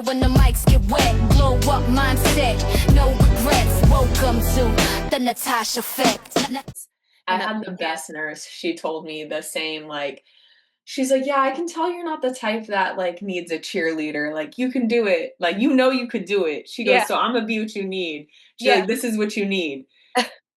fire when the mics get wet. Blow up mindset, no regrets. Welcome to the Natasha Effect. I had the best nurse. She told me the same, like, she's like, yeah, I can tell you're not the type that like needs a cheerleader. Like you can do it. Like you could do it. She Yeah, goes, so I'm gonna be what you need. She's yeah, like, this is what you need.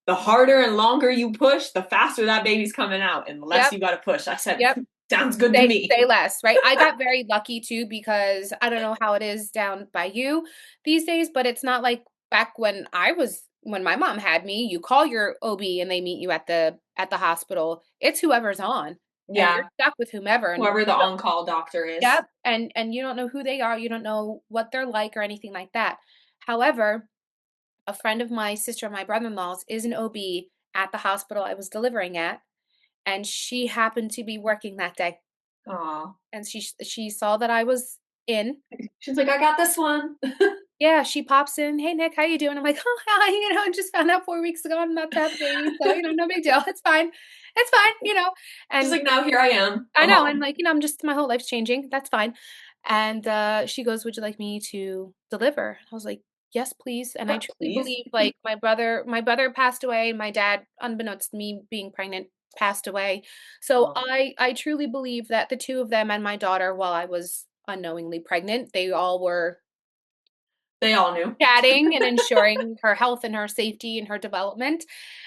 The harder and longer you push, the faster that baby's coming out, and the less yep, you gotta push. I said, yep. sounds good to Say me. say less, right? I got very lucky too because I don't know how it is down by you these days, but it's not like back when my mom had me, you call your OB and they meet you at the hospital. It's whoever's on and you're Yeah, stuck with whomever and whoever the on-call doctor is. yep, and you don't know who they are, you don't know what they're like or anything like that. However, a friend of my sister and my brother-in-law's is an OB at the hospital I was delivering at, and she happened to be working that day. Aw. And she saw that I was in. She's like, I got this one. Yeah, she pops in, "Hey, Nick, how you doing?" I'm like, "Oh, hi," I just found out 4 weeks ago I'm about to have a baby, so, no big deal. It's fine. It's fine. She's And like, now here I am. I I'm know, and, home. like, I'm just my whole life's changing. That's fine. And, she goes, "Would you like me to deliver?" I was like, "Yes, please." And I truly Please. believe, like, my brother passed away, my dad, unbeknownst to me being pregnant, passed away. So Oh, I truly believe that the 2 of them and my daughter, while I was unknowingly pregnant, they all were they all knew. chatting and ensuring her health and her safety and her development.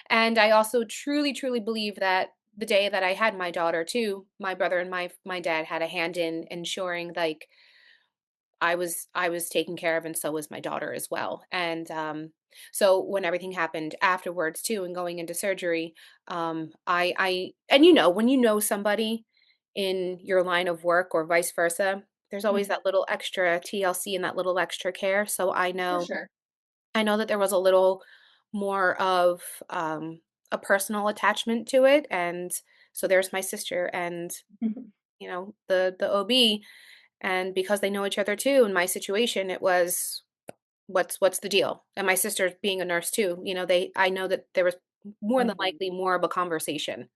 And I also truly, truly believe that the day that I had my daughter too, my brother and my dad had a hand in ensuring like I was taken care of and so was my daughter as well. And so when everything happened afterwards too and going into surgery, I and when you know somebody in your line of work or vice versa, there's always Mhm. that little extra TLC and that little extra care. So For sure. I know that there was a little more of a personal attachment to it, and so there's my sister and the OB, and because they know each other too. In my situation, it was what's the deal? And my sister being a nurse too, they I know that there was more than Mhm. likely more of a conversation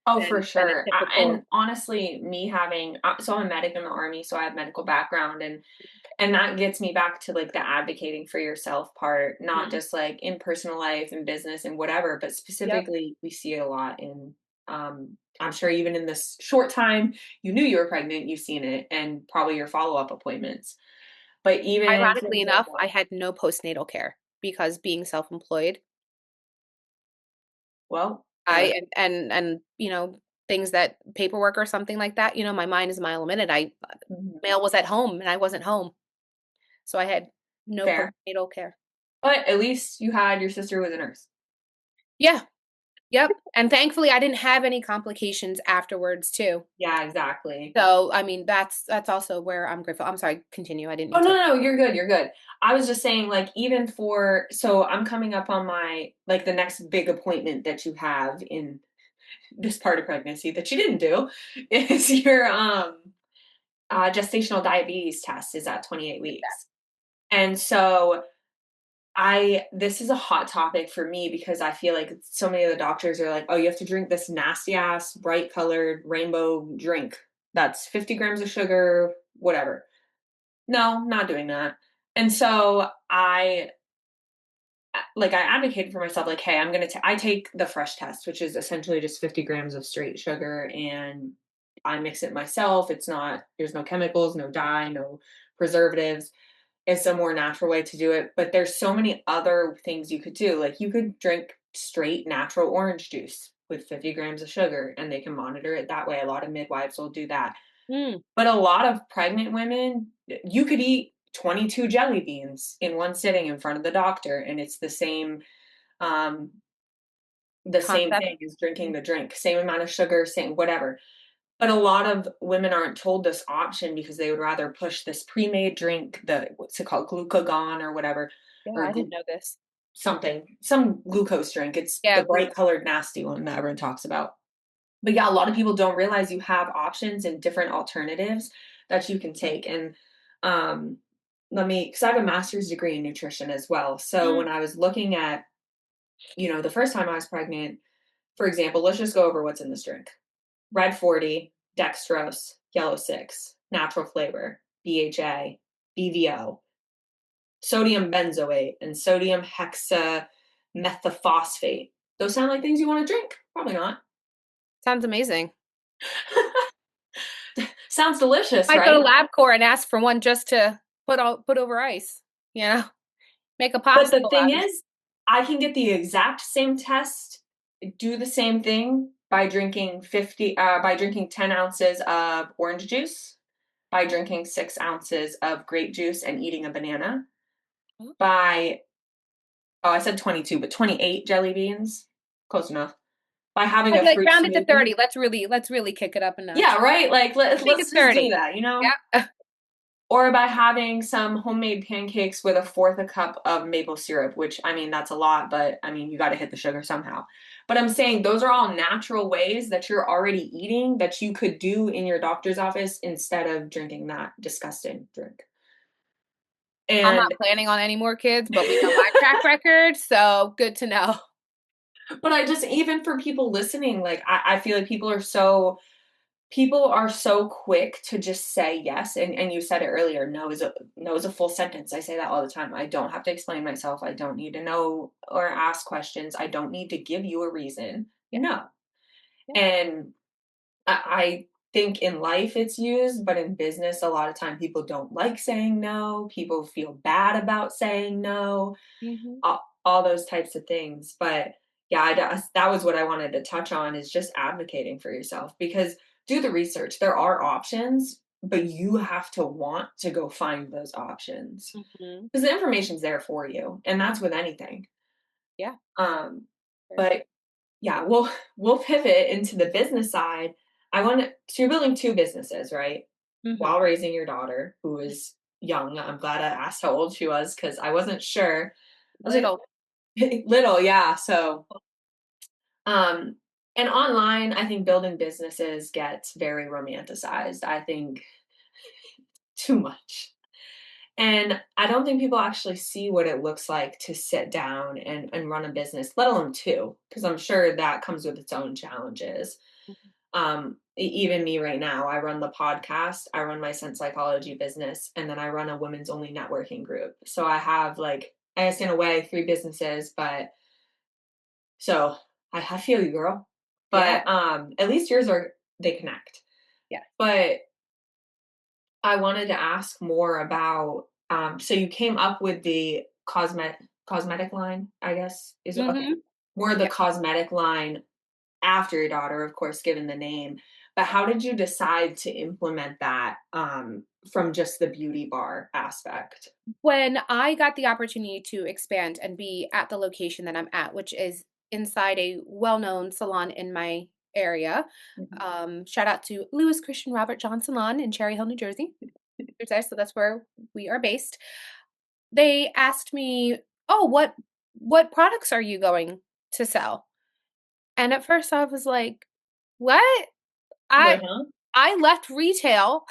Oh, for than a sure. And typical. honestly, me having so I'm a medic in the army, so I have medical background, and that gets me back to like the advocating for yourself part, not Mhm. just like in personal life and business and whatever, but Yep. specifically we see it a lot in I'm sure even in this short time you knew you were pregnant, you've seen it and probably your follow-up appointments. But even for Ironically enough, I example, had no postnatal care because being self-employed. well, I and things that paperwork or something like that, my mind is a mile a minute. mhm, Mail was at home and I wasn't home, so I had no fair. postnatal care. But at least you had your sister was a nurse. Yeah, yep, and thankfully, I didn't have any complications afterwards too. Yeah, exactly. So, I mean, that's also where I'm grateful. I'm sorry, continue, I didn't Oh, mean no, to. no, no, you're good, you're good. I was just saying, like, even for so I'm coming up on my like, the next big appointment that you have in this part of pregnancy that you didn't do is your, gestational diabetes test is at 28 weeks. And so I this is a hot topic for me because I feel like so many of the doctors are like, "Oh, you have to drink this nasty ass, bright colored rainbow drink. That's 50 grams of sugar, whatever." No, not doing that. And so I advocated for myself, like, hey, I take the fresh test, which is essentially just 50 grams of straight sugar and I mix it myself. There's no chemicals, no dye, no preservatives. It's a more natural way to do it. But there's so many other things you could do. Like you could drink straight natural orange juice with 50 grams of sugar and they can monitor it that way. A lot of midwives will do that. Mm, But a lot of pregnant women, you could eat 22 jelly beans in one sitting in front of the doctor, and it's um, the same concept. thing as drinking Mm, the drink, same amount of sugar, same whatever. But a lot of women aren't told this option because they would rather push this pre-made drink, the what's it called, glucagon or whatever, yeah, or I didn't know this. some glucose drink. It's Yeah, the glue. bright colored nasty one that everyone talks about. But yeah, a lot of people don't realize you have options and different alternatives that you can take. And um, because I have a master's degree in nutrition as well. So Mm, when I was looking at, the first time I was pregnant, for example, let's just go over what's in this drink: red 40, dextrose, yellow 6, natural flavor, BHA. BVO, sodium benzoate, and sodium hexamethophosphate. Those sound like things you want to drink? Probably not. Sounds amazing. Sounds delicious, Might go to right? LabCorp and ask for one just to put over ice, you know? Make a But the popsicle thing out of it. is, I can get the exact same test, do the same thing by drinking 10 ounces of orange juice, by drinking 6 ounces of grape juice and eating a banana, by I said 22, but 28 jelly beans, close enough. By having I'd a be like, fruit round it to 30. smoothie. Let's really kick it up a Yeah, notch. right? Like Make it let's just do 30. that, you know? Yeah. Or by having some homemade pancakes with a fourth a cup of maple syrup, which, I mean, that's a lot, but I mean, you got to hit the sugar somehow. But I'm saying those are all natural ways that you're already eating that you could do in your doctor's office instead of drinking that disgusting drink. I'm not And, planning on any more kids, but we know my track record, so good to know. but I just, even for people listening, like, I feel like people are so quick to just say yes, and you said it earlier, no is a full sentence. I say that all the time. I don't have to explain myself. I don't need to know or ask questions. I don't need to give you a reason. Yeah. No. Yeah. And I think in life it's used, but in business a lot of time people don't like saying no. People feel bad about saying no. Mhm. All those types of things. But yeah, that was what I wanted to touch on, is just advocating for yourself, because do the research. There are options, but you have to want to go find those options Mhm. because the information's there for you. And that's Mhm. with anything. Yeah, Um, for sure. but yeah, we'll pivot into the business side. So you're building two businesses, right? Mhm. While raising your daughter, who is young. I'm glad I asked how old she was because I wasn't sure. I was like, Little. little, yeah. So, um, and online, I think building businesses gets very romanticized. I think too much. And I don't think people actually see what it looks like to sit down and run a business, let alone two, because I'm sure that comes with its own challenges. Mhm. Even me right now, I run the podcast, I run my sense psychology business, and then I run a women's only networking group. So I have, like, I guess in a way, three businesses, but so I feel you, girl. Yeah, But at least yours are, they connect. yeah. But I wanted to ask more about, so you came up with the cosmetic line, I guess, is okay. Mhm. More the Yeah. cosmetic line after your daughter, of course, given the name. But how did you decide to implement that, from just the beauty bar aspect? When I got the opportunity to expand and be at the location that I'm at, which is inside a well-known salon in my area, Mhm. shout out to Louis Christian Robert John Salon in Cherry Hill, New Jersey. So that's where we are based. They asked me, "Oh, what products are you going to sell?" And at first I was like, "What? You're I like, huh? I left retail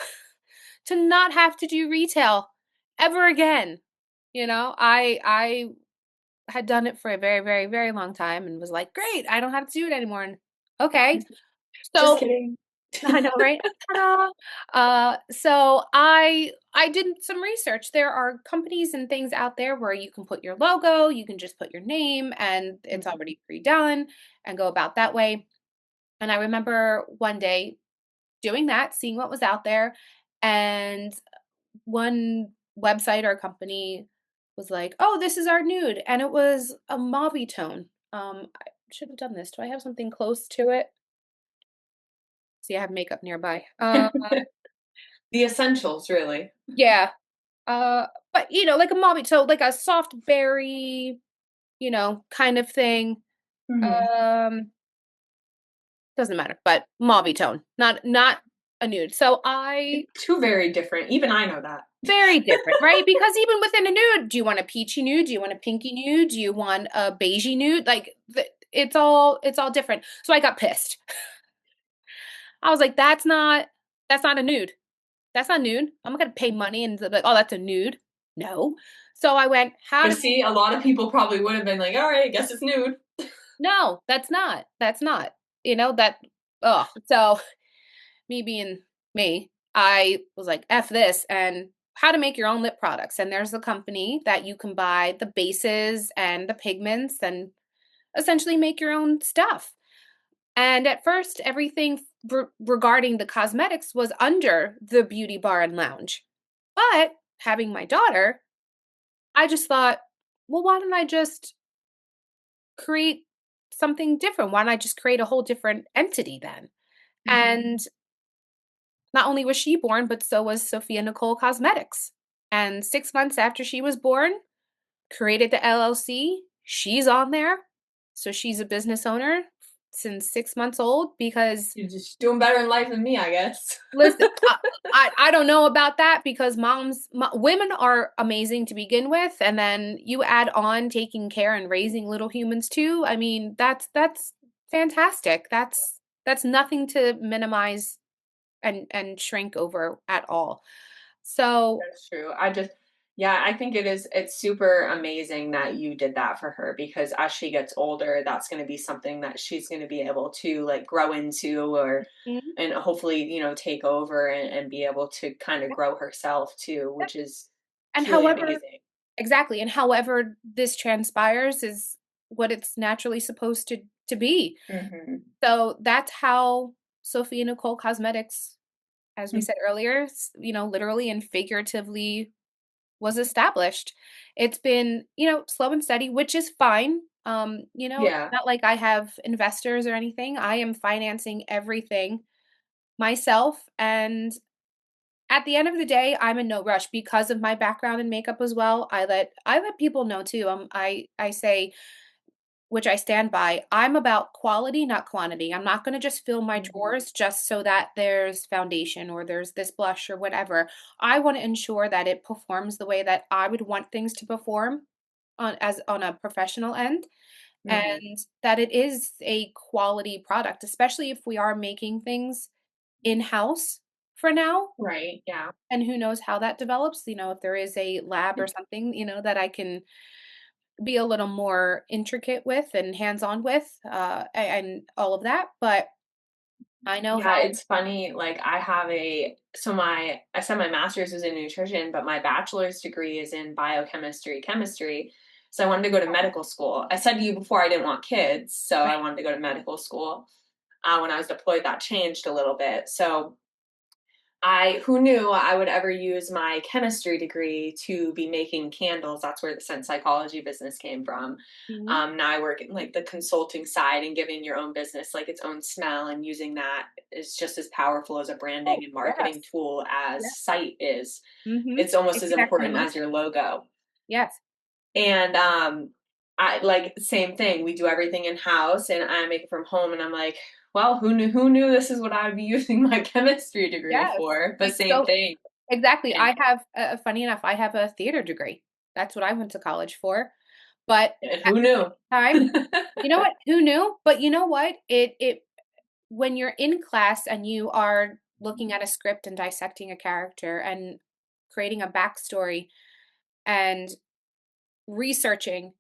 to not have to do retail ever again." You know, I had done it for a very, very, very long time and was like, "Great, I don't have to do it anymore." And okay. Just So kidding. I know, right? Ta-da. So I did some research. There are companies and things out there where you can put your logo, you can just put your name, and it's Mhm. already pre-done and go about that way. And I remember one day doing that, seeing what was out there, and one website or company was like, "Oh, this is our nude," and it was a mauve tone. I should have done this. Do I have something close to it? See, I have makeup nearby. The essentials, really. Yeah. But like a mauve, so like a soft berry, kind of thing. Mhm. Um, doesn't matter, but mauve tone, not a nude. So I Two very different. Even I know that. very different, right? Because even within a nude, do you want a peachy nude? Do you want a pinky nude? Do you want a beigey nude? Like it's all different. So I got pissed. I was like, that's not a nude. That's not nude. I'm not gonna pay money and be like, oh, that's a nude. No. So I went, how But do see, a lot of people probably would have been like, all right, I guess it's nude. no, that's not. That's not. That so me being me, I was like, F this, and how to make your own lip products. And there's a company that you can buy the bases and the pigments and essentially make your own stuff. And at first, everything regarding the cosmetics was under the beauty bar and lounge. But having my daughter, I just thought, well, why don't I just create something different? Why don't I just create a whole different entity then? And not only was she born, but so was Sophia Nicole Cosmetics. And 6 months after she was born, created the LLC. She's on there. So she's a business owner since 6 months old because You're just doing better in life than me, I guess. listen, I don't know about that because women are amazing to begin with, and then you add on taking care and raising little humans too. I mean, that's fantastic. That's nothing to minimize and shrink over at all. So, That's true. Yeah, I think it's super amazing that you did that for her because as she gets older, that's going to be something that she's going to be able to like grow into or, mhm, and hopefully, take over and be able to kind of yep, grow herself too, yep. which is And truly however amazing. exactly, and however this transpires is what it's naturally supposed to be. Hmm. So that's how Sophia Nicole Cosmetics, as we said earlier, literally and figuratively was established. It's been, slow and steady, which is fine. Yeah. Not like I have investors or anything. I am financing everything myself. And at the end of the day, I'm in no rush because of my background in makeup as well. I let people know too. I say, which I stand by, I'm about quality, not quantity. I'm not going to just fill my Mhm. drawers just so that there's foundation or there's this blush or whatever. I want to ensure that it performs the way that I would want things to perform on a professional end, Mhm. and that it is a quality product, especially if we are making things in-house for now. Right. Yeah. And who knows how that develops, if there is a lab or something, that I can be a little more intricate with and hands-on with, and all of that, but I know Yeah, how. it's funny. Like I said my master's was in nutrition, but my bachelor's degree is in biochemistry, chemistry. So I wanted to go to medical school. I said to you before I didn't want kids, so I Right. wanted to go to medical school. When I was deployed, that changed a little bit. So who knew I would ever use my chemistry degree to be making candles. That's where the scent psychology business came from. Mhm. Now I work in like the consulting side and giving your own business like its own smell and using that is just as powerful as a branding Oh, and marketing yes. tool Yeah. as site is. Mhm. It's almost Make as you that kind of important money. as your logo. Yes. And I like same thing. We do everything in house and I make it from home and I'm like, well, who knew this is what I would be using my chemistry degree Yes. for? But It's same so thing. exactly. And, I have, funny enough, I have a theater degree. That's what I went to college for, but and at who the knew? same time, you know what? Who knew? But you know what? It when you're in class and you are looking at a script and dissecting a character and creating a backstory and researching,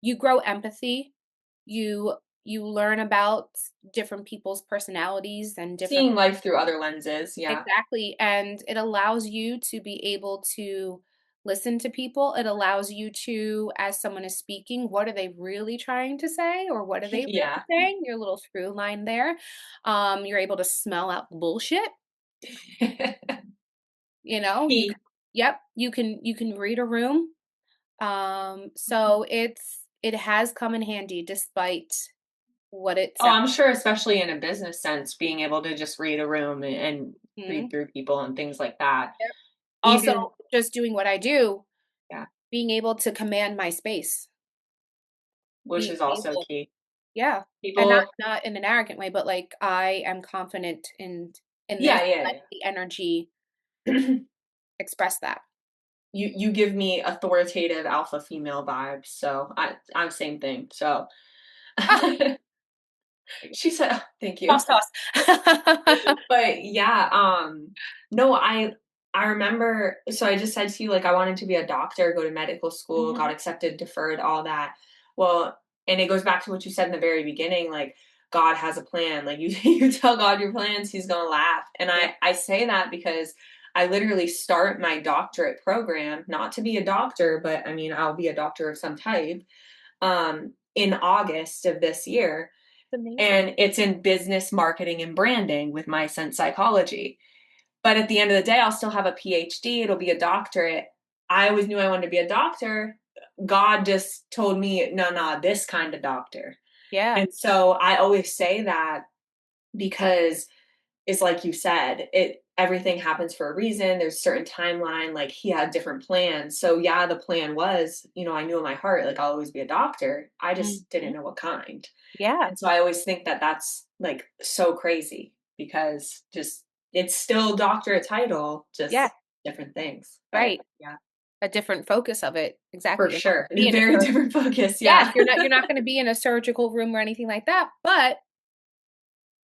you grow empathy, you learn about different people's personalities and different Seeing life through other lenses, yeah. exactly, and it allows you to be able to listen to people. It allows you to, as someone is speaking, what are they really trying to say or what are they Yeah. really saying? Your little through line there. You're able to smell out bullshit. You Key. can, yep, you can read a room. So it has come in handy despite what it Oh, sounds. I'm sure especially in a business sense, being able to just read a room and read Mhm. through people and things like that. Yep. Also, Even just doing what I do, yeah, being able to command my space, which being is also able, key. yeah, and not People not in an arrogant way, but like I am confident in this. yeah, Let yeah, the energy yeah. express that. You give me authoritative alpha female vibes, so I'm same thing. So Ah, she said, oh, "Thank you." toss toss. But yeah, no, I remember so I just said to you, like, I wanted to be a doctor, go to medical school, got Mhm. accepted, deferred, all that. Well, and it goes back to what you said in the very beginning, like, God has a plan. Like you you tell God your plans, he's gonna laugh. And Yep. I say that because I literally start my doctorate program, not to be a doctor, but I mean, I'll be a doctor of some type, in August of this year. It's amazing. And it's in business marketing and branding with my sense psychology. But at the end of the day, I'll still have a PhD. It'll be a doctorate. I always knew I wanted to be a doctor. God just told me, no, no, this kind of doctor. Yeah. And so I always say that because it's like you said, everything happens for a reason. There's a certain timeline. Like he had different plans. So yeah, the plan was, I knew in my heart, like I'll always be a doctor. I just didn't Mhm. know what kind. Yeah. And so I always think that that's like so crazy because just it's still doctorate title, Yeah. just different things. But Right. yeah, A different focus of it. for Exactly. You're not sure. gonna be A in a very different focus. yes, Yeah. you're not gonna be in a surgical room or anything like that, but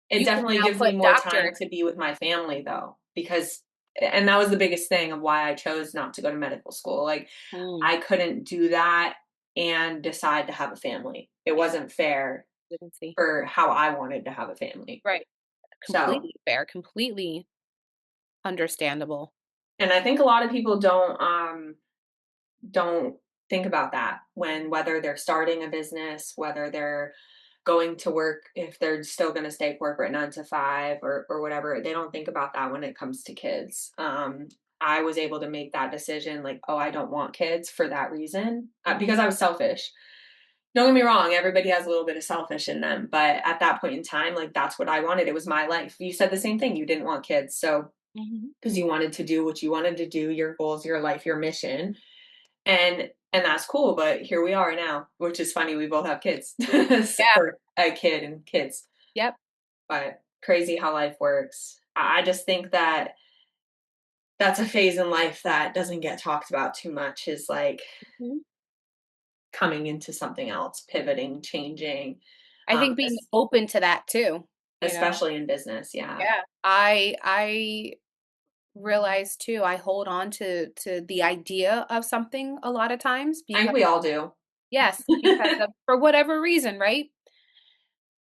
It you can definitely now gives me put more time doctor. to be with my family though, because and that was the biggest thing of why I chose not to go to medical school. Like Mm, I couldn't do that and decide to have a family. It yeah, wasn't fair didn't see. for how I wanted to have a family. Right. So, Completely fair, completely understandable. and I think a lot of people don't think about that when whether they're starting a business, whether they're going to work, if they're still going to stay corporate 9 to 5 or whatever, they don't think about that when it comes to kids. I was able to make that decision like, oh, I don't want kids for that reason Mhm, because I was selfish. Don't get me wrong, everybody has a little bit of selfish in them, but at that point in time, like that's what I wanted. It was my life. You said the same thing. You didn't want kids. So, mhm. because you wanted to do what you wanted to do, your goals, your life, your mission and that's cool, but here we are now, which is funny, we both have kids. Yeah, Or a kid and kids, yep. but crazy how life works. I just think that that's a phase in life that doesn't get talked about too much, is like Mhm. coming into something else, pivoting, changing, I think being open to that too, you know? especially in business, yeah. Yeah. I realize too, I hold on to the idea of something a lot of times I think because we all do. yes, because of for whatever reason, right?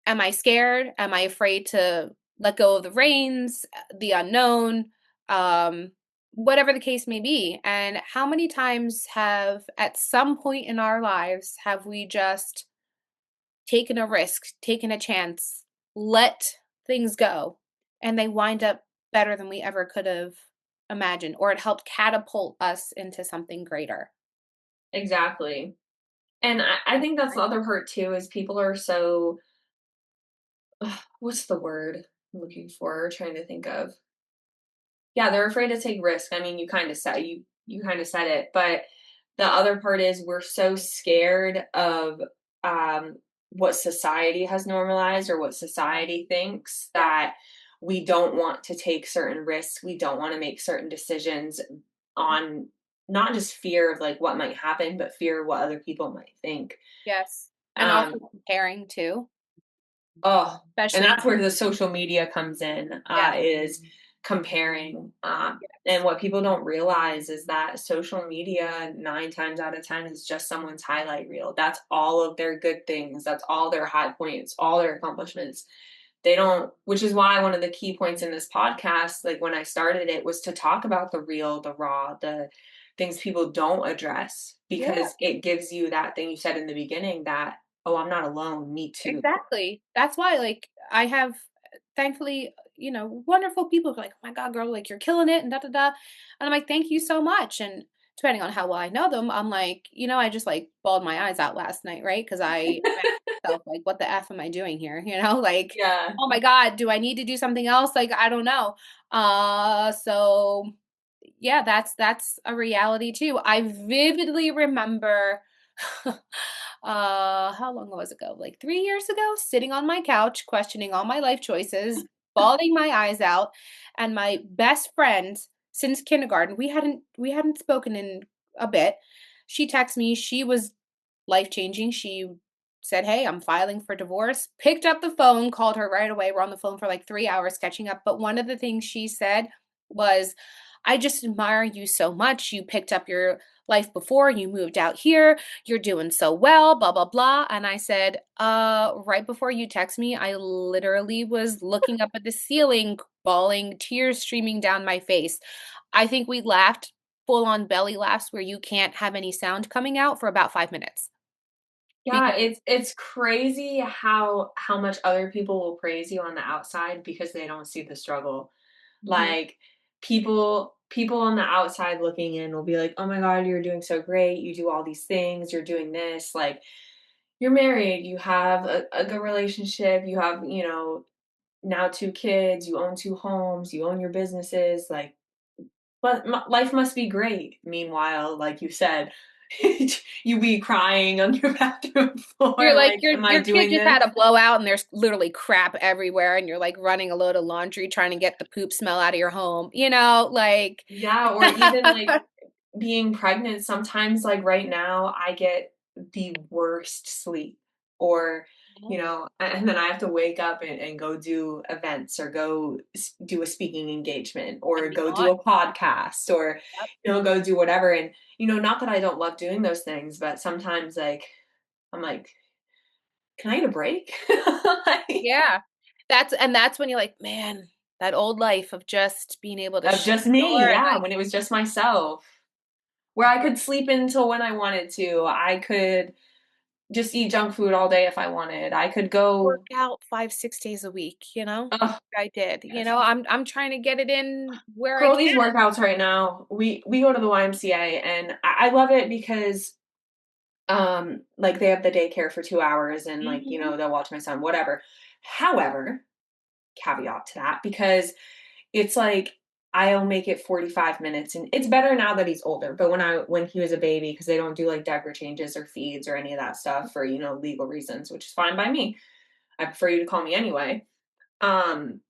Am I scared? Am I afraid to let go of the reins, the unknown, um, whatever the case may be? And how many times have, at some point in our lives, have we just taken a risk, taken a chance, let things go, and they wind up better than we ever could have imagined, or it helped catapult us into something greater? Exactly. And I think that's the Right. other part too, is people are so what's the word I'm looking for, trying to think of. Yeah, they're afraid to take risk. I mean, you kind of said it, but the other part is we're so scared of um what society has normalized or what society thinks Yeah. that we don't want to take certain risks. We don't want to make certain decisions on not just fear of like what might happen, but fear of what other people might think. Yes. And also Um, comparing too, Oh, and especially. that's where the social media comes in, Yes. is comparing. And Yes. what people don't realize is that social media, 9 times out of 10, is just someone's highlight reel. That's all of their good things. That's all their high points, all their accomplishments. They don't, which is why one of the key points in this podcast, like when I started it, was to talk about the real, the raw, the things people don't address, Yeah. because it gives you that thing you said in the beginning that, oh, I'm not alone. Me too. Exactly. That's why, like, I have, thankfully, wonderful people who are like, "Oh my god, girl, like, you're killing it," and da da da. And I'm like, "Thank you so much." And depending on how well I know them, I'm like, I just like bawled my eyes out last night, right? Because I asked myself, like, what the F am I doing here? Like, Yeah. oh my God, do I need to do something else? Like, I don't know. So yeah, that's a reality too. I vividly remember how long was it ago? Like 3 years ago, sitting on my couch, questioning all my life choices, bawling my eyes out, and my best friend since kindergarten, we hadn't spoken in a bit. She texted me, she was life changing. She said, "Hey, I'm filing for divorce." Picked up the phone, called her right away. We're on the phone for like 3 hours catching up. But one of the things she said was, "I just admire you so much. You picked up your life before you moved out here. You're doing so well, blah, blah, blah. And I said, right before you text me, I literally was looking up at the ceiling, bawling, tears streaming down my face. I think we laughed full on belly laughs where you can't have any sound coming out for about 5 minutes. Yeah, Because it's crazy how much other people will praise you on the outside because they don't see the struggle. Mhm. Like, people on the outside looking in will be like, "Oh my god, you're doing so great. You do all these things. You're doing this." Like, you're married, you have a good relationship, you have, now 2 kids, you own 2 homes, you own your businesses, like, but life must be great. Meanwhile, like you said, you be crying on your bathroom you're floor, like, like, "Am I your kid doing just had this?" a blowout and there's literally crap everywhere and you're like running a load of laundry trying to get the poop smell out of your home, like Yeah, or even, like, being pregnant, sometimes, like, right now, I get the worst sleep or, and then I have to wake up and go do events or go do a speaking engagement or and go do yawn. a podcast or, Yep. go do whatever, and, not that I don't love doing those things, but sometimes, like, I'm like, "Can I get a break?" Like, Yeah. That's when you're like, "Man, that old life of just being able to of shut just the door me, and yeah, like, when it was just myself, where I I could sleep until when I wanted to, I could just eat junk food all day if I wanted. I could work go out 5, 6 days a week. ugh, I did, yes. I'm trying to get it in where I Girl, these can. workouts right now, we go to the YMCA and I love it because like they have the daycare for 2 hours and like, Mhm. they'll watch my son, whatever. However, caveat to that, because it's like I'll make it 45 minutes and it's better now that he's older. But when he was a baby, because they don't do like diaper changes or feeds or any of that stuff for, legal reasons, which is fine by me. I prefer you to call me anyway. Um,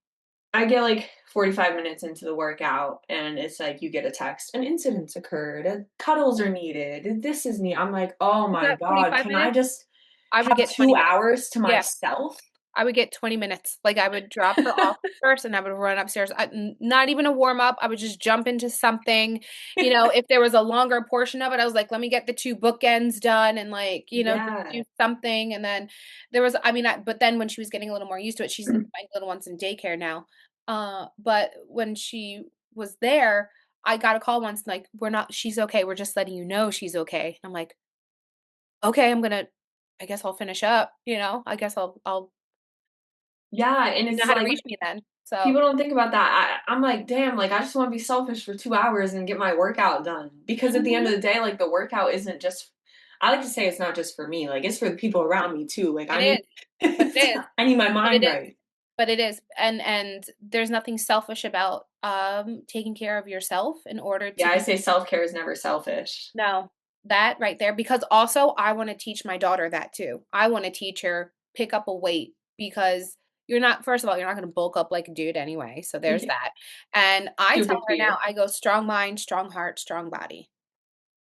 I get like 45 minutes into the workout and it's like you get a text, an incident's occurred, cuddles are needed, this is needed. I'm like, oh Was my that God, 45 can I minutes? just I would have get 20 2 minutes. hours to Yeah. myself? I would get 20 minutes. Like, I would drop her off first and I would run upstairs. Not even a warm up. I would just jump into something. If there was a longer portion of it, I was like, let me get the 2 bookends done and like, just Yeah. do something. And then but then when she was getting a little more used to it, my little one's in daycare now. But when she was there, I got a call once like, she's okay. We're just letting you know she's okay. I'm like, okay, I guess I'll finish up, I guess I'll Yeah, and you it's know how to like reach me then. So, people don't think about that. I'm like, damn, like I just want to be selfish for 2 hours and get my workout done. Because at the end mhm, of the day, like the workout isn't just I like to say it's not just for me, like it's for the people around me too. Like it I need is, but it is, I need my but it mind is, right. but it is, and there's nothing selfish about, taking care of yourself in order to Yeah, I be say self-care is never selfish. no, that right there, because also I wanna teach my daughter that too. I wanna teach her, pick up a weight because you're not first of all, you're not gonna bulk up like a dude anyway, so there's Yeah, that, and I tell stupid her now, fear. I go, "Strong mind, strong heart, strong body."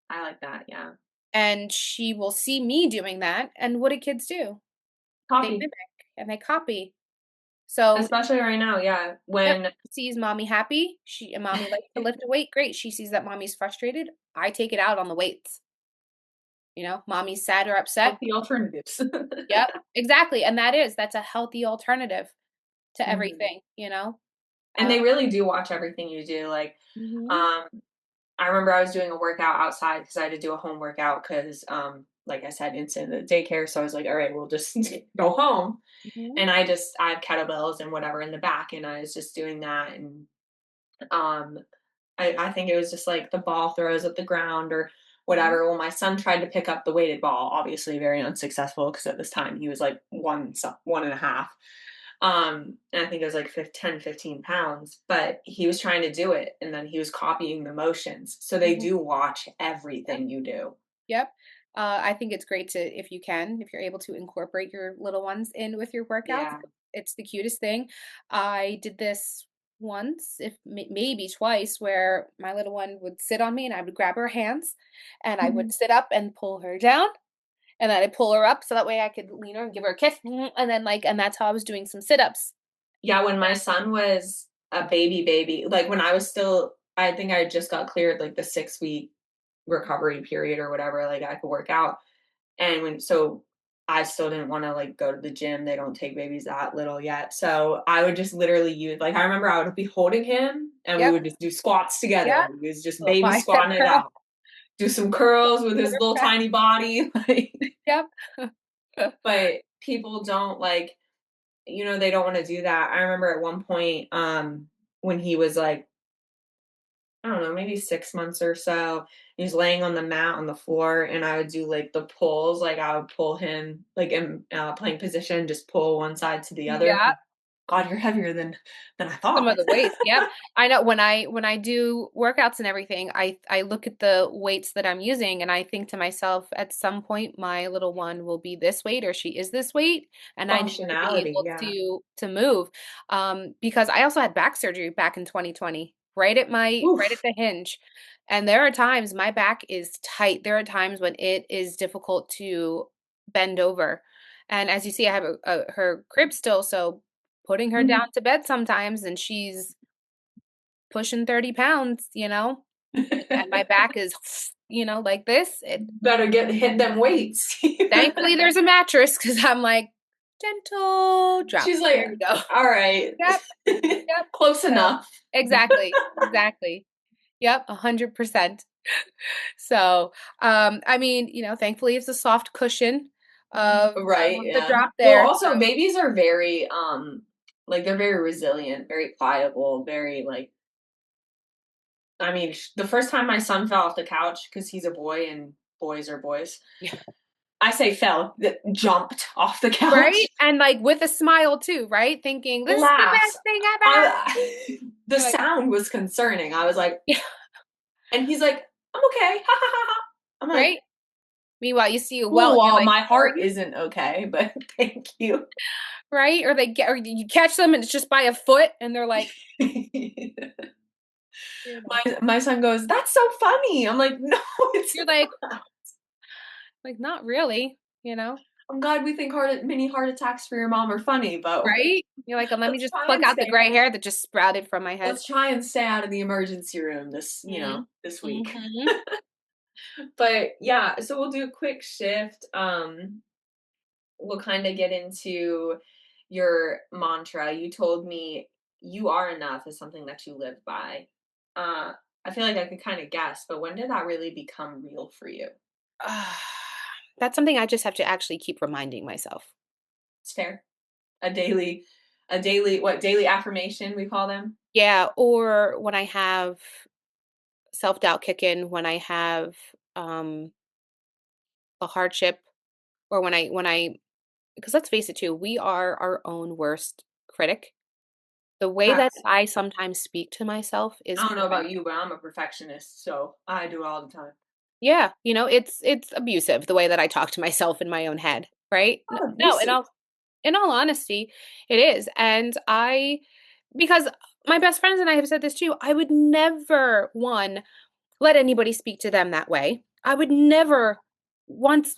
I like that, yeah. And she will see me doing that, and what do kids do? They Coffee. mimic and they copy. So, Especially right now, yeah. yep, When sees mommy happy, and mommy likes to lift a weight, great. She sees that mommy's frustrated, I take it out on the weights. Mommy's sad or upset. healthy alternatives. Yep, exactly. And that's a healthy alternative to Mhm. everything. And Uh, they really do watch everything you do, like, mhm, um, I remember I was doing a workout outside because I had to do a home workout because, like I said, it's in the daycare, so I was like, "Alright, we'll just go home." mhm, And I have kettlebells and whatever in the back, and I was just doing that, and, um, I think it was just, like, the ball throws at the ground or mhm, whatever. Well, my son tried to pick up the weighted ball, obviously very unsuccessful because at this time he was, like, 1 and a half. And I think it was like 10, 15 pounds, but he was trying to do it and then he was copying the motions. So they mhm. do watch Yep, everything you do. yep. I think it's great if you're able to incorporate your little ones in with your workouts. Yeah. It's the cutest thing. I did this once, if maybe twice, where my little one would sit on me and I would grab her hands and I would Mhm. sit up and pull her down. And then I'd pull her up so that way I could lean her and give her a kiss. And then and that's how I was doing some sit-ups. Yeah, when my son was a baby, like when I was still, I think I just got cleared like the 6 week recovery period or whatever, like I could work out. And I still didn't want to like go to the gym. They don't take babies that little yet. So I would just literally use like I remember I would be holding him and we Yep. would just do squats Yeah. together. He was just Little baby bicep squatting it curl. out. Do some curls with his little tiny body. Like, Yep. but people don't like, they don't want to do that. I remember at one point, when he was like, I don't know, maybe 6 months or so, he was laying on the mat on the floor, and I would do like the pulls. Like I would pull him like in plank position, just pull one side to the other. Yeah. God, you're heavier than I Some of thought. the weights, yep. I know when I do workouts and everything, I look at the weights that I'm using and I think to myself, at some point my little one will be this weight or she is this weight, and I need to be Functionality, able yeah. to move. Because I also had back surgery back in 2020, right at Oof. the hinge. And there are times my back is tight. There are times when it is difficult to bend over. And as you see, I have her crib still, so putting her down to bed sometimes and she's pushing 30 pounds, and my back is, like this. Better hit them weights. Thankfully, there's a mattress because I'm like, gentle drop. She's There like, you go. all right, Yep, yep. close So enough. exactly, exactly. Yep, 100%. So, I mean, thankfully it's a soft cushion Right, of the yeah. drop Well, there. also So babies are very like they're very resilient, very pliable, very like I mean, the first time my son fell off the couch because he's a boy and boys are boys. yeah. I say fell, jumped off the couch. Right? And like with a smile too, right? Thinking this is the Laughs. best thing ever. The You're like, sound was concerning. I was like, yeah, and he's like, I'm okay. Ha ha ha ha. I'm like, right? Meanwhile, you see a welt cool. and you're Well, like, my are heart you? isn't okay, but thank you. Right? Or you catch them and it's just by a foot and they're like, you know, My son goes, "That's so funny." I'm like, "No, it's you're not." like, not really, I'm glad we think mini heart attacks for your mom are funny, but right? You're like, let me let's just try pluck and out the stay gray hair that just sprouted from my head. let's try and stay out of the emergency room Mm-hmm. this week. Mm-hmm. But yeah, so we'll do a quick shift. We'll kind of get into your mantra. You told me you are enough is something that you live by. Uh, I feel like I could kind of guess, but when did that really become real for you? That's something I just have to actually keep reminding myself. It's fair. A daily affirmation we call them. Yeah, or when I have self-doubt kick in, when I have um a hardship, or when I because let's face it too, we are our own worst critic. The way that Yes. I sometimes speak to myself is I don't know about horrendous. you, but I'm a perfectionist, so I do it all the time. Yeah, it's abusive the way that I talk to myself in my own head, right? Not No, abusive. in all honesty, it is. And because my best friends and I have said this too, I would never, one, let anybody speak to them that way. I would never once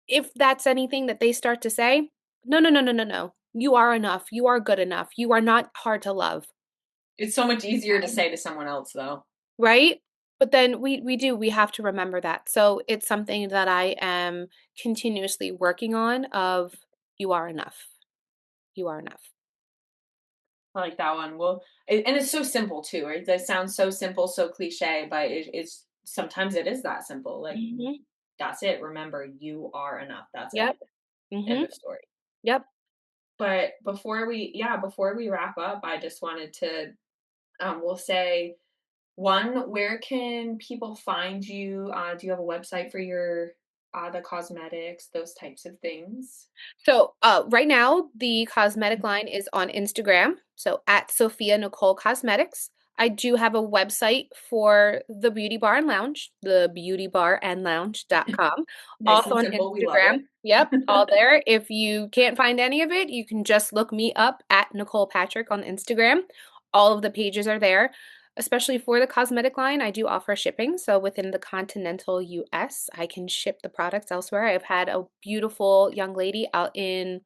if that's anything that they start to say, no, no, no, no, no, no. You are enough. You are good enough. You are not hard to love. It's so much easier to say to someone else, though. Right? But then we have to remember that. So it's something that I am continuously working on of you are enough. You are enough. I like that one. Well, and it's so simple too, right? That sounds so simple, so cliche, but it's sometimes it is that simple. Like Mhm. that's it. Remember, you are enough. That's it. Yep. End Mhm. of story. Yep. But before we wrap up, I just wanted to we'll say one, where can people find you? Do you have a website for your the cosmetics, those types of things? So, right now, the cosmetic line is on Instagram. So at Sophia Nicole Cosmetics. I do have a website for the beauty bar and lounge, thebeautybarandlounge.com. Nice Also and on simple. We love Instagram. it. Yep, all there. If you can't find any of it, you can just look me up at Nicole Patrick on Instagram. All of the pages are there. Especially for the cosmetic line, I do offer shipping. So within the continental US, I can ship the products elsewhere. I've had a beautiful young lady out in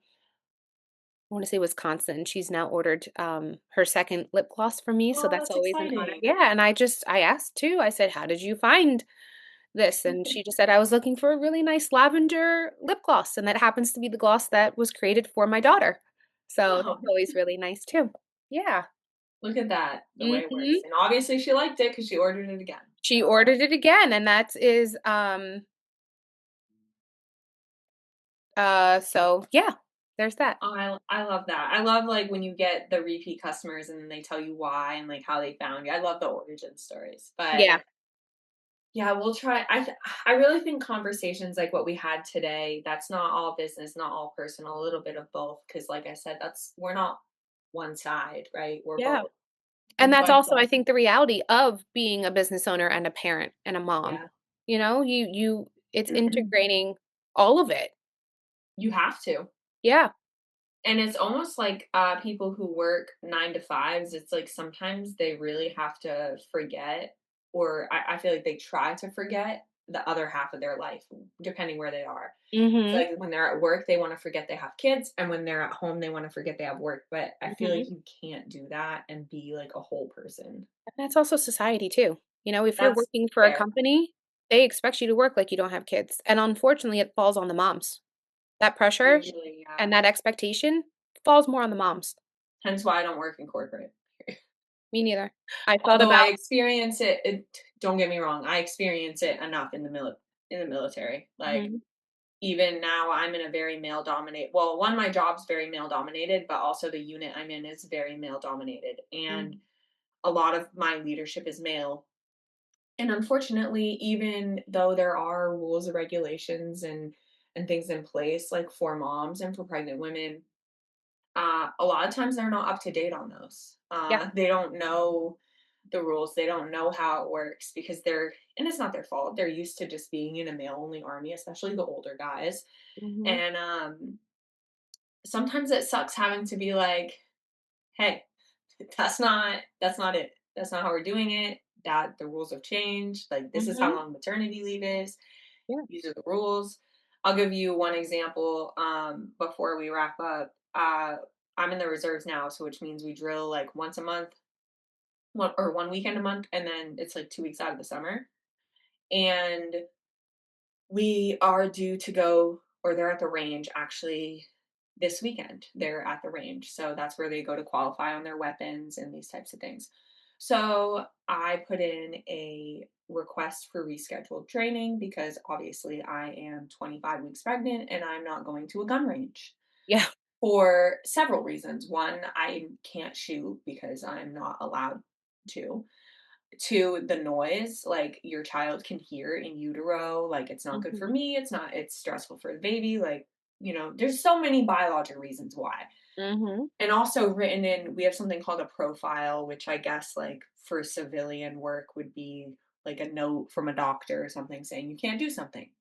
I wanna say Wisconsin. She's now ordered, her 2nd lip gloss from me, so Oh, that's that's always an honor. exciting. Yeah, and I asked too, I said, "How did you find this?" And she just said, "I was looking for a really nice lavender lip gloss," and that happens to be the gloss that was created for my daughter. So that's Oh, always really nice too. Yeah. look at that, the way it works. Mhm. And obviously she liked it because she ordered it again. She So ordered it again, and that is, so yeah, there's that. I love that. I love, like, when you get the repeat customers and then they tell you why and, like, how they found you. I love the origin stories. But Yeah. yeah, we'll try. I really think conversations like what we had today, that's not all business, not all personal, a little bit of both. Because, like I said, that's we're not one side, right? We're Yeah. both. And And so that's I also, love I think, the reality of being a business owner and a parent and a mom. yeah. You know, you it's integrating all of it. You have to. Yeah. And it's almost like, people who work 9 to 5s, it's like sometimes they really have to forget, or I feel like they try to forget the other half of their life, depending where they are. So, Mhm. like, when they're at work, they wanna forget they have kids, and when they're at home, they wanna forget they have work, but I feel Mhm. like you can't do that and be, like, a whole person. And that's also society too. You know, if you're That's working for a fair. company, they expect you to work like you don't have kids. And unfortunately, it falls on the moms. That pressure Usually, yeah. and that expectation falls more on the moms. Hence why I don't work in corporate. Me neither. I thought Although I about experience it, don't get me wrong, I experience it enough in the military. Like, Mhm. even now I'm in a very male dominated, well, one, my job's very male dominated, but also the unit I'm in is very male dominated. And Mhm. a lot of my leadership is male. And unfortunately, even though there are rules and regulations and things in place, like for moms and for pregnant women, a lot of times they're not up to date on those. Yeah. They don't know the rules. They don't know how it works because and it's not their fault. They're used to just being in a male only army, especially the older guys. Mhm. And sometimes it sucks having to be like, hey, that's not it. That's not how we're doing it. That the rules have changed. Like, this is how Mhm. long maternity leave is. Yeah. These are the rules. I'll give you one example before we wrap up. I'm in the reserves now, so which means we drill like once a month, or one weekend a month, and then it's like 2 weeks out of the summer. And we are due to go, or they're at the range actually this weekend. They're at the range. So that's where they go to qualify on their weapons and these types of things. So I put in a request for rescheduled training because obviously I am 25 weeks pregnant and I'm not going to a gun range Yeah. for several reasons. One, I can't shoot because I'm not allowed to. Two, the noise, like, your child can hear in utero, like, it's not good for Mhm. me, it's stressful for the baby, like, there's so many biological reasons why. Mhm. And also written in, we have something called a profile, which I guess, like, for civilian work would be like a note from a doctor or something saying you can't do something.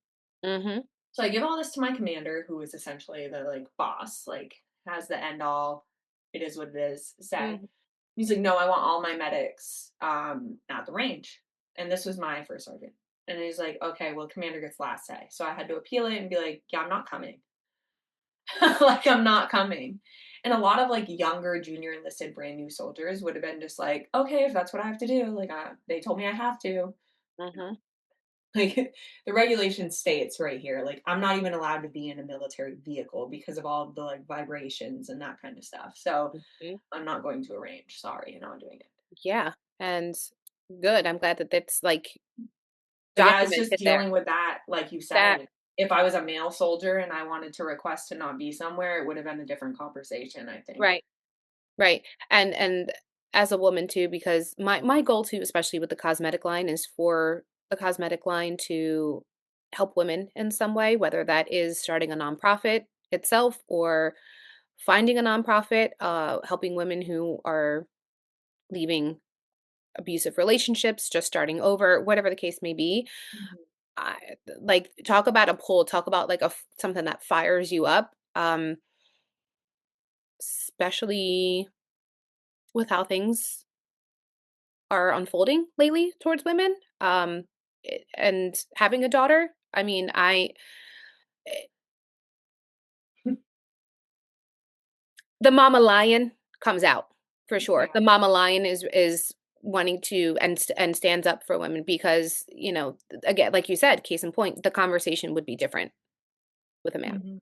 Mhm. So I give all this to my commander, who is essentially the, like, boss, like, has the end all, it is what it is, say. Mhm. He's like, "No, I want all my medics, at the range." And this was my first sergeant. And he's like, "Okay, well, commander gets last say." So I had to appeal it and be like, "Yeah, I'm not coming." Like, I'm not coming. And a lot of, like, younger junior enlisted brand new soldiers would have been just like, "Okay, if that's what I have to do, like, they told me I have to." Mhm. Like, the regulation states right here, like, I'm not even allowed to be in a military vehicle because of all the, like, vibrations and that kind of stuff. So Mhm. I'm not going to a range. Sorry, not doing it. Yeah. And good. I'm glad that that's like But yeah, it's just documented there. dealing with that, like you That said. If I was a male soldier and I wanted to request to not be somewhere, it would have been a different conversation, I think. right. Right. And as a woman too, because my goal too, especially with the cosmetic line, is for the cosmetic line to help women in some way, whether that is starting a nonprofit itself or finding a nonprofit, helping women who are leaving abusive relationships, just starting over, whatever the case may be. Mhm. I, like talk about a pull, talk about like something that fires you up, especially with how things are unfolding lately towards women. And having a daughter, I mean, eh, The mama lion comes out for sure. Yeah. The mama lion is wanting to and stands up for women because, again, like you said, case in point, the conversation would be different with a man. Mhm.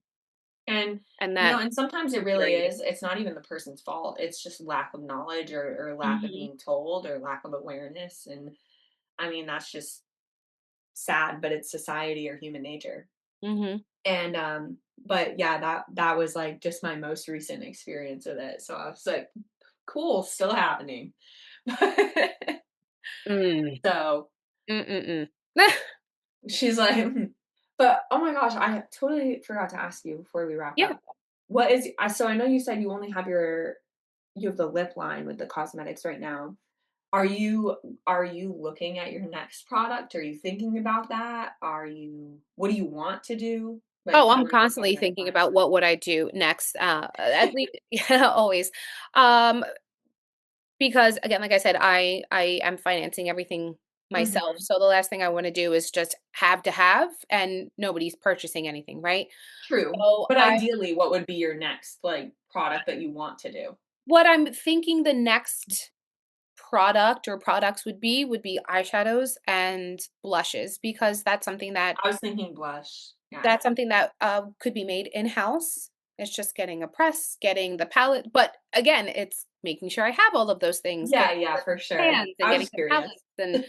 And, And that and sometimes it really infuriating. is, it's not even the person's fault. It's just lack of knowledge or lack of Mhm. being told or lack of awareness. And I mean, that's just sad, but it's society or human nature. Mhm. And but yeah, that was like just my most recent experience with it. So I was like, cool, still happening. Mm. So Mm-mm-mm. she's like, but oh my gosh, I totally forgot to ask you before we wrap Yeah. up. What is so I know you said you only have you have the lip line with the cosmetics right now. Are you looking at your next product? Are you thinking about that? What do you want to do? Like Oh, kind I'm of like what's on constantly your thinking mind? about what would I do next, at least yeah, always. Um, because again, like I said, I am financing everything myself. Mhm. So the last thing I wanna do is just have to have, and nobody's purchasing anything, right? True. So But ideally, what would be your next, like, product that you want to do? what I'm thinking the next product or products would be eyeshadows and blushes because I was thinking blush. Yeah. that's something that, could be made in-house. It's just getting a press, getting the palette, but again, it's making sure I have all of those things, Yeah, getting yeah, the for sure. pans and I was getting just the curious. palettes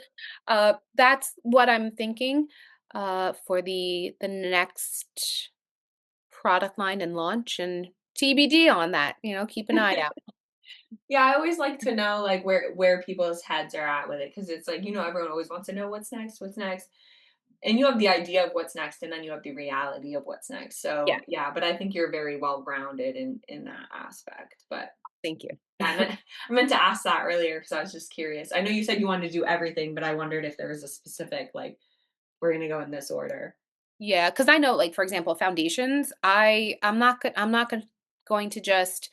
and, that's what I'm thinking, for the next product line and launch and TBD on that, keep an eye out. Yeah, I always like to know, like, where people's heads are at with it because it's like, everyone always wants to know what's next, and you have the idea of what's next, and then you have the reality of what's next, Yeah, so, yeah, but I think you're very well-rounded in that aspect, but thank you. yeah, I meant to ask that earlier because I was just curious. I know you said you wanted to do everything, but I wondered if there was a specific, like, "We're gonna go in this order." Yeah, because I know, like, for example, foundations, I'm not going to just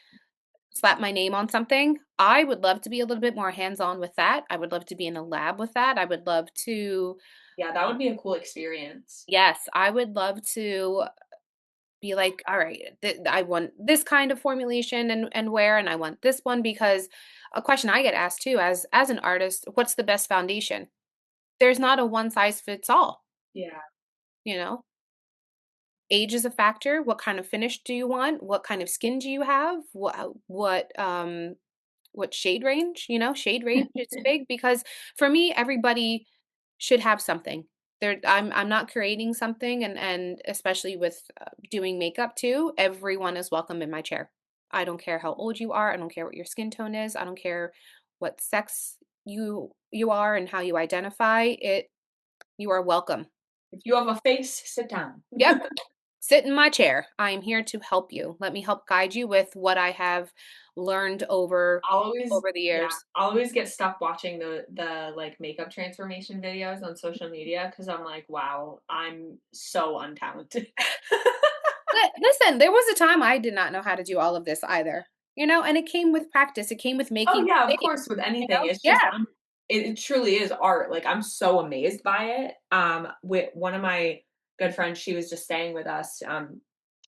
slap my name on something. I would love to be a little bit more hands-on with that. I would love to be in a lab with that. I would love to Yeah, that would be a cool experience. yes, I would love to be like, "All right, I want this kind of formulation and wear, and I want this one," because a question I get asked too as an artist, "What's the best foundation?" There's not a one size fits all, Yeah. you know? Age is a factor. What kind of finish do you want? What kind of skin do you have? What shade range? Shade range is big because for me, everybody should have something. I'm not creating something, and especially with doing makeup too. Everyone is welcome in my chair. I don't care how old you are. I don't care what your skin tone is. I don't care what sex you are and how you identify. You are welcome. If you have a face, sit down. Yep. Sit in my chair. I am here to help you. Let me help guide you with what I have learned I'll always over the yeah, years. I'll always get stuck watching like, makeup transformation videos on social media because 'cause I'm like, "Wow, I'm so untalented." Listen, there was a time I did not know how to do all of this either, and it came with practice. It came with Oh, making yeah, of mistakes, course, with anything, it's just Yeah. it truly is art, like, I'm so amazed by it, with one of my good friends, she was just staying with us,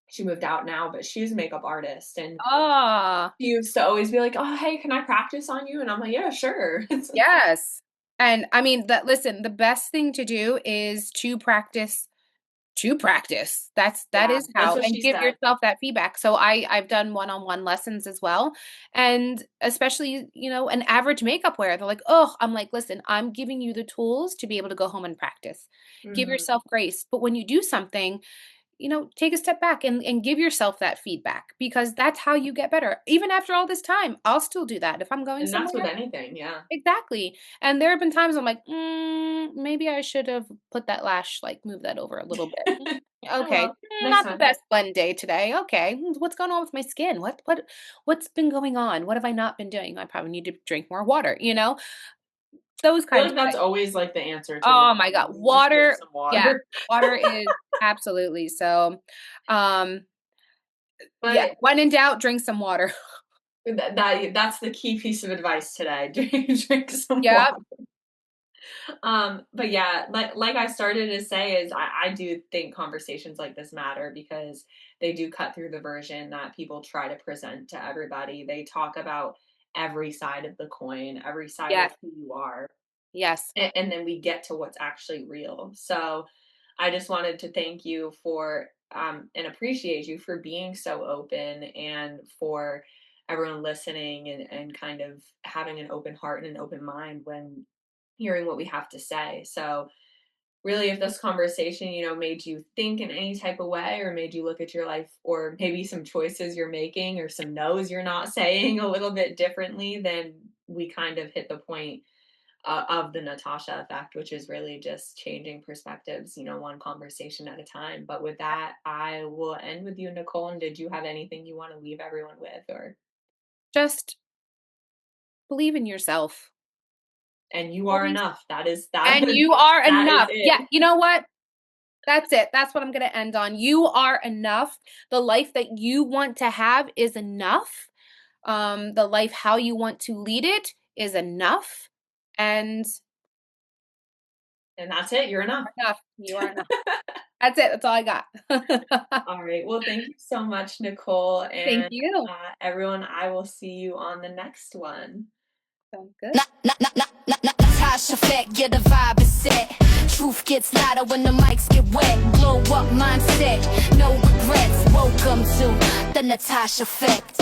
she moved out now, but she's a makeup artist, and Ah, she used to always be like, "Oh, hey, can I practice on you?" And I'm like, "Yeah, sure." yes. And I mean, listen, the best thing to do is to practice. That Yeah, is that's how what and she give said. yourself that feedback. So I've done one-on-one lessons as well. And especially, an average makeup wearer, they're like, "Oh," I'm like, "Listen, I'm giving you the tools to be able to go home and practice. Give Mhm. yourself grace. But when you do something, take a step back and give yourself that feedback because that's how you get better. Even after all this time, I'll still do that. If I'm going And that's with somewhere, anything, yeah. exactly. And there have been times I'm like, maybe I should have put that lash, like move that over a little bit. Oh, Okay, well, next not the time. best blend day today. Okay, what's going on with my skin? What's been going on? What have I not been doing? I probably need to drink more water. Those I feel kinds like of that's things. always, like, the answer to Oh women my god, is just drink water. some Yeah, water. water is absolutely so. Um, yeah, But when in doubt, drink some water. that's the key piece of advice today. Drink some Yep. water. But yeah, like I started to say is I do think conversations like this matter because they do cut through the version that people try to present to everybody. They talk about every side of the coin, every side of Yes. who you are, Yes. and then we get to what's actually real. So I just wanted to thank you for and appreciate you for being so open and for everyone listening and kind of having an open heart and an open mind when hearing what we have to say. So really, if this conversation, made you think in any type of way or made you look at your life or maybe some choices you're making or some no's you're not saying a little bit differently, then we kind of hit the point of the Natasha effect, which is really just changing perspectives, one conversation at a time. But with that, I will end with you, Nicole. And did you have anything you want to leave everyone with, or Just believe in yourself. and you are Always. enough. That is that. And you are That is enough. Yeah, it. you know what? That's it. That's what I'm going to end on. You are enough. The life that you want to have is enough. The life how you want to lead it is enough. And And that's it. You're enough. enough. You are enough. That's it. That's all I got. All right. Well, thank you so much, Nicole. Thank And you. everyone, I will see you on the next one. Sounds good. Natasha Effect, yeah, the vibe is set. Truth gets louder when the mics get wet. Glow up mindset, no regrets. Welcome to the Natasha Effect.